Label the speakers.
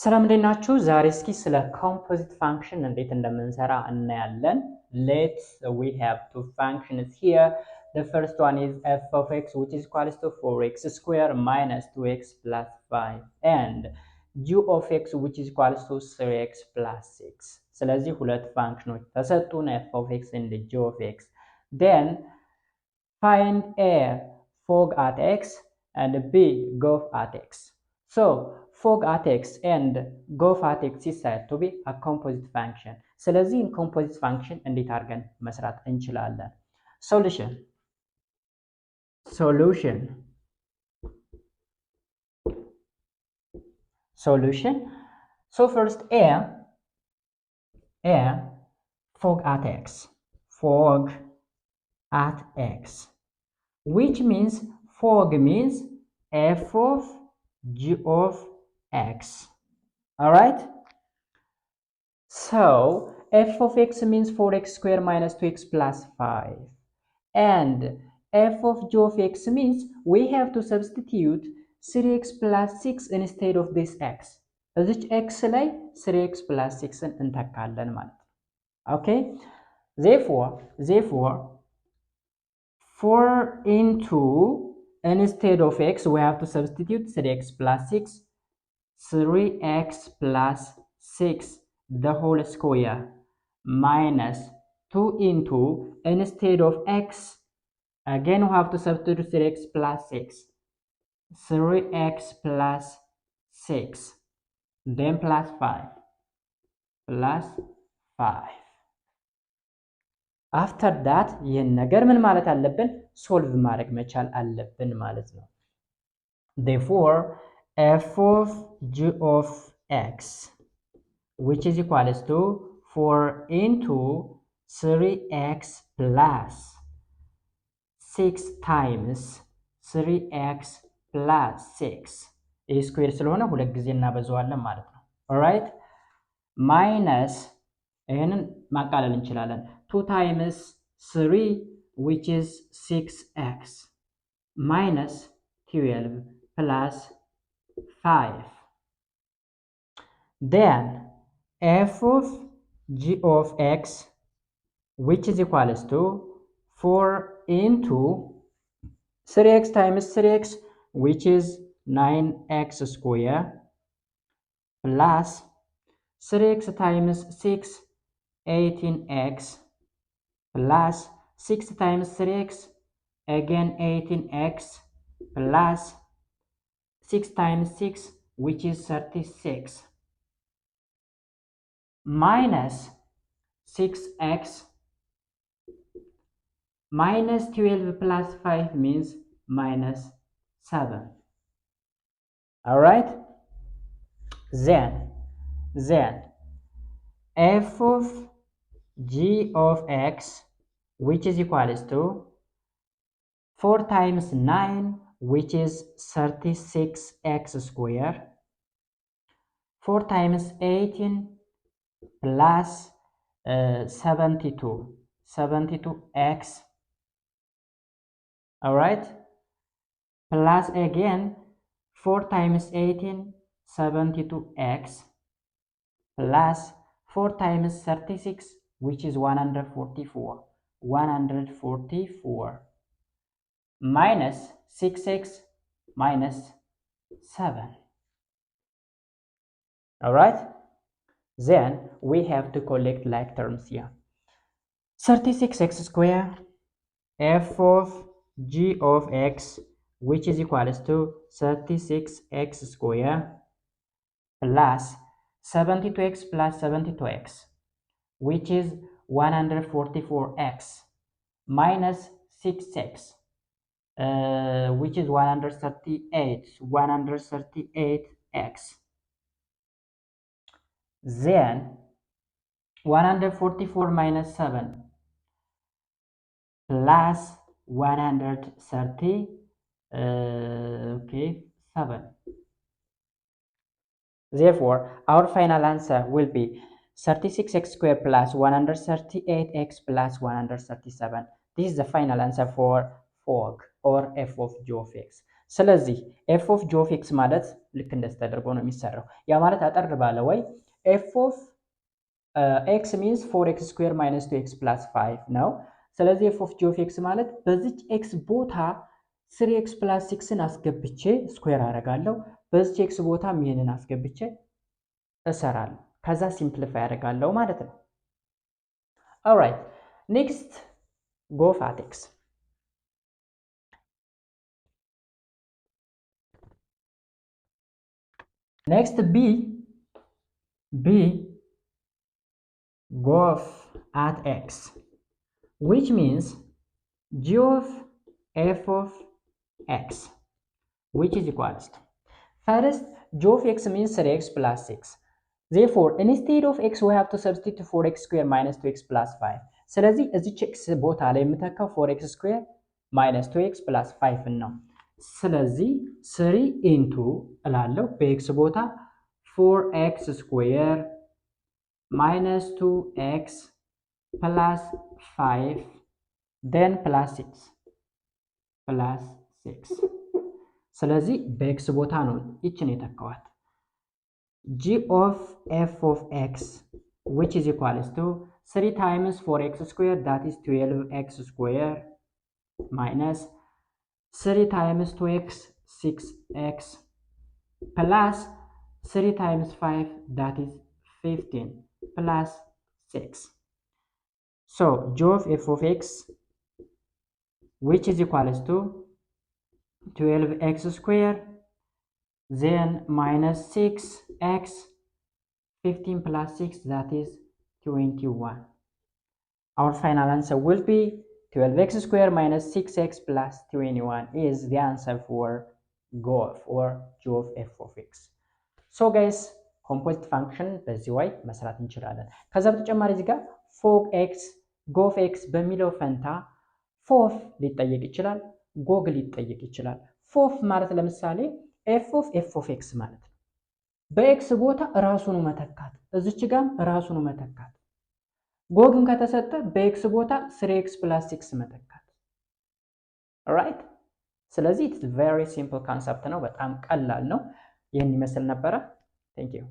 Speaker 1: ሰላም እንዴት ናችሁ? ዛሬ እስኪ ስለ ኮምፖዚት ፋንክሽን እንዴት እንደምንሰራ እናያለን። We have two functions here. The first one is f of x, which is equals to 4x square minus 2x plus 5, and g of x, which is equals to 3x plus 6. ስለዚህ ሁለት ፋንክሽኖች ተሰጡን, f of x and g of x. Then find a fog at x and b golf at x. So fog at x and golf at x is said to be a composite function. ስለዚህ composite function እንዴት አድርገን መስራት እንችላለን? Solution. So first a fog at x, which means fog means f of g of x. All right, so f of x means 4x square minus 2x plus 5, and f of g of x means we have to substitute 3x plus 6 instead of this x. እዚች x ላይ 3x plus 6 እንተካለን ማለት ነው። Okay, therefore 4 into, instead of x we have to substitute 3x plus 6, 3x plus 6 the whole square minus 2 into, instead of x again we have to substitute 3x plus 6, 3x plus 6, then plus 5. After that ይህን ነገር ምን ማለት አለብን? ሶልቭ ማድረግ መቻል አለብን ማለት ነው። Therefore f of g of x, which is equals to 4 into 3x plus 6 times 3x plus 6 ይህ ስኩዌር ስለሆነ ሁለት ጊዜ እናበዛዋለን ማለት ነው። ኦልራይት ማይነስ ይሄንን ማቃለል እንችላለን። 2 times 3 which is 6x minus 12 plus 5. Then f of g of x, which is equals to 4 into 3x times 3x, which is 9x square, plus 3x times 6, 18x, plus 6 times 3x, again 18x, plus 6 times 6, which is 36, minus 6x, minus 12 plus 5 means minus 7. All right, then f of g of x, which is equals to 4 times 9, which is 36x square, 4 times 18 plus 72x, all right, plus again 4 times 18, 72x, plus 4 times 36, which is 144, minus 6x minus 7. All right, then we have to collect like terms here. 36x square f of g of x, which is equals to 36x square, plus 72x plus 72x, which is 144x, minus 6x, which is 138x. Then 144 minus 7 plus 130, 7. Therefore our final answer will be 36x square plus 138x plus 137. This is the final answer for fog or f of g of x. ስለዚህ ኤፍ ኦፍ ጂ ኦፍ ኤክስ ማለት ልክ እንደዚህ ተደርጎ ነው የሚሰራው። ያ ማለት አጠር ባለ ወይ ኤፍ ኦፍ ኤክስ ሚንስ 4x ስኩዌር ማይነስ 2x ፕላስ 5 ነው። ስለዚህ ኤፍ ኦፍ ጂ ኦፍ ኤክስ ማለት በዚች ኤክስ ቦታ 3x ፕላስ 6ን አስገብቼ ስኩዌር አደርጋለሁ። በዚች ኤክስ ቦታም ይሄንን አስገብቼ እሰራለሁ። ከዛ ሲምፕሊፋይ አደርጋለሁ ማለት ነው። ኦልራይት ኔክስት ጎ ፋት ኤክስ next b gof at x, which means g of f of x, which is equals to, first g of x means 3x plus 6. Therefore instead of x we have to substitute 4x square minus 2x plus 5. ስለዚህ እዚች x ቦታ ላይ የምተካው 4x square minus 2x plus 5 ነው። ስለዚህ 3 into እላለሁ በx ቦታ 4x square minus 2x plus 5 then plus 6 ስለዚህ በx ቦታ ነው እቺን የተካዋት g of f of x which is equals to 3 times 4x square that is 12x square minus 3 times 2x 6x plus 3 times 5 that is 15 plus 6. So g of f of x which is equals to 12x square then minus 6x 15 plus 6 that is 21. Our final answer will be 12x square minus 6x plus 21 is the answer for GOF or G of f of x. So guys composite function በዚህ way መስራት እንችላለን። ከዛ በተጨማሪ እዚህ ጋር ፎግ ኤክስ ጎፍ ኤክስ በሚለው ፈንታ ፎፍ ሊጠየቅ ይችላል፣ ጎግ ሊጠየቅ ይችላል። ፎፍ ማለት ለምሳሌ ኤፍ ኦፍ ኤክስ ማለት ነው። በኤክስ ቦታ ራሱን መተካት፣ እዚች ጋር ራሱን መተካት። ጎግን ከተሰጠ በኤክስ ቦታ 3x plus 6 መተካት። ኦልራይት ስለዚህ ኢትስ ቬሪ ሲምፕል ኮንሰፕት ነው፣ በጣም ቀላል ነው። ይህን ይመስል ነበረ። ቴንክ ዩ